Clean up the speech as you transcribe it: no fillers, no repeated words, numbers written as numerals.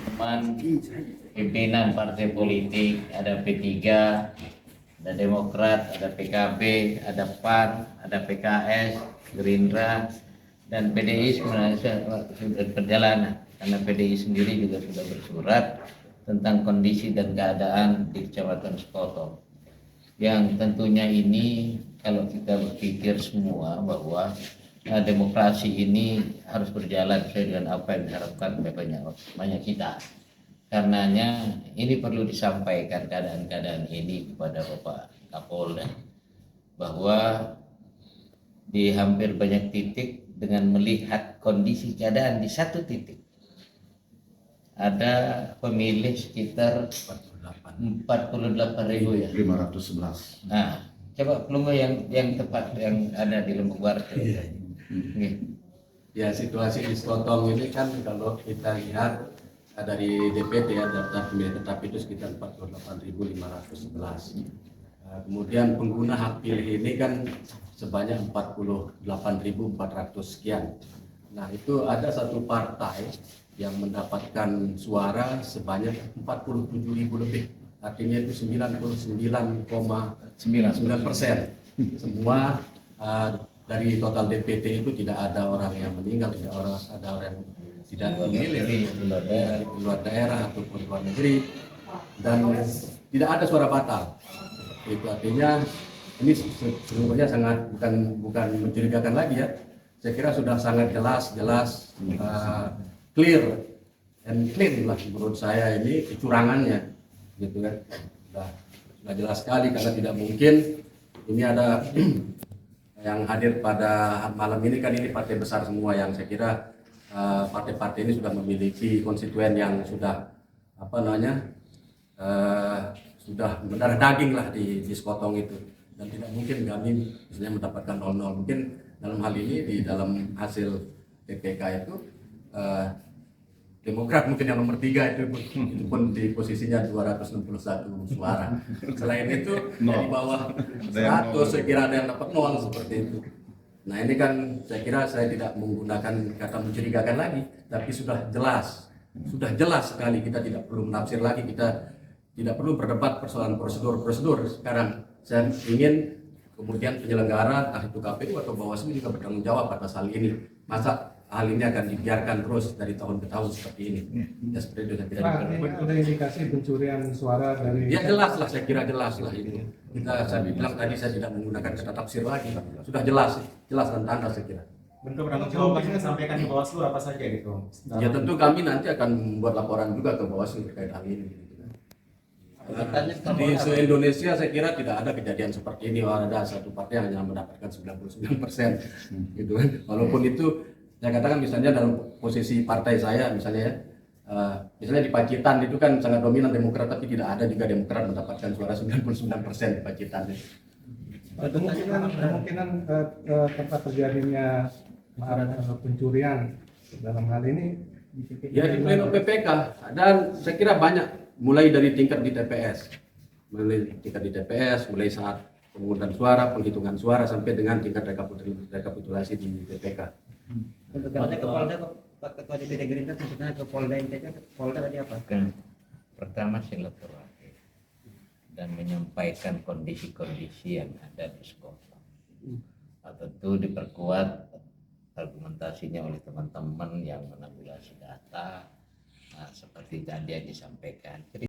Teman pimpinan partai politik, ada P3, ada Demokrat, ada PKB, ada PAN, ada PKS, Gerindra, dan PDI sebenarnya sudah berjalan karena PDI sendiri juga sudah bersurat tentang kondisi dan keadaan di Kecamatan Sekotong. Yang tentunya ini kalau kita berpikir semua bahwa demokrasi ini harus berjalan sesuai dengan apa yang diharapkan oleh banyak kita. Karenanya ini perlu disampaikan keadaan-keadaan ini kepada Bapak Kapolda bahwa di hampir banyak titik dengan melihat kondisi keadaan di satu titik ada pemilih sekitar 48.000 ya. 511. Nah, coba pelunggu yang tepat yang ada di Lombok Barat. Iya. Ya, situasi di Sekotong ini kan kalau kita lihat dari DPT ya, daftar pemilih tetap itu sekitar 48.511. Kemudian pengguna hak pilih ini kan sebanyak 48.400 sekian. Nah, itu ada satu partai yang mendapatkan suara sebanyak 47.000 lebih. Artinya itu 99,9%. Semua dari total DPT itu tidak ada orang yang meninggal, tidak ada orang yang tidak memilih dari luar daerah ataupun luar negeri, dan tidak ada suara batal. Itu artinya ini sebenarnya sangat bukan mencurigakan lagi ya. Saya kira sudah sangat jelas clear and clean lah menurut saya ini kecurangannya, gitu kan. Sudah jelas sekali karena tidak mungkin ini ada yang hadir pada malam ini kan ini partai besar semua yang saya kira partai-partai ini sudah memiliki konstituen yang sudah sudah mendarah daging lah di Sekotong itu, dan tidak mungkin kami misalnya mendapatkan 0-0. Mungkin dalam hal ini di dalam hasil PPK itu Demokrat mungkin yang nomor 3 itu pun di posisinya 261 suara. Selain itu di bawah 100 saya kira ada yang dapat 0 seperti itu. Nah, ini kan saya kira saya tidak menggunakan kata mencurigakan lagi, tapi sudah jelas sekali. Kita tidak perlu menafsir lagi, kita tidak perlu berdebat persoalan prosedur. Sekarang saya ingin kemudian penyelenggara, entah itu KPU atau Bawaslu juga bertanggung jawab atas hal ini. Masa hal ini akan dibiarkan terus dari tahun ke tahun seperti ini? Ya seperti itu saya kira. Ada indikasi pencurian suara dari? Ya jelas lah, saya kira jelas lah ini. Saya bilang tadi saya tidak menggunakan kata tafsir lagi. Sudah jelas dan tanda saya kira. Bentuk penanggung jawabannya sampaikan ke Bawaslu apa saja gitu? Ya tentu kami nanti akan membuat laporan juga ke Bawaslu terkait hal ini. Di se-Indonesia saya kira tidak ada kejadian seperti ini. Ada satu partai yang hanya mendapatkan 99%, gitu kan. Walaupun itu saya katakan misalnya dalam posisi partai saya misalnya misalnya di Pacitan itu kan sangat dominan Demokrat, tapi tidak ada juga Demokrat mendapatkan suara 99% di Pacitan. Kemungkinan tempat terjadinya pencurian dalam hal ini ya di pleno PPK, dan saya kira banyak mulai dari tingkat di TPS, mulai saat pemungutan suara, penghitungan suara sampai dengan tingkat rekapitulasi di PPK. Untuk ke Polda, Pak Ketua DPD Gerindra maksudnya ke Polda NTT, Polda tadi apa? Pertama silaturahmi dan menyampaikan kondisi-kondisi yang ada di Sekotong. Tentu diperkuat argumentasinya oleh teman-teman yang menanggulangi data, seperti tadi yang disampaikan. Jadi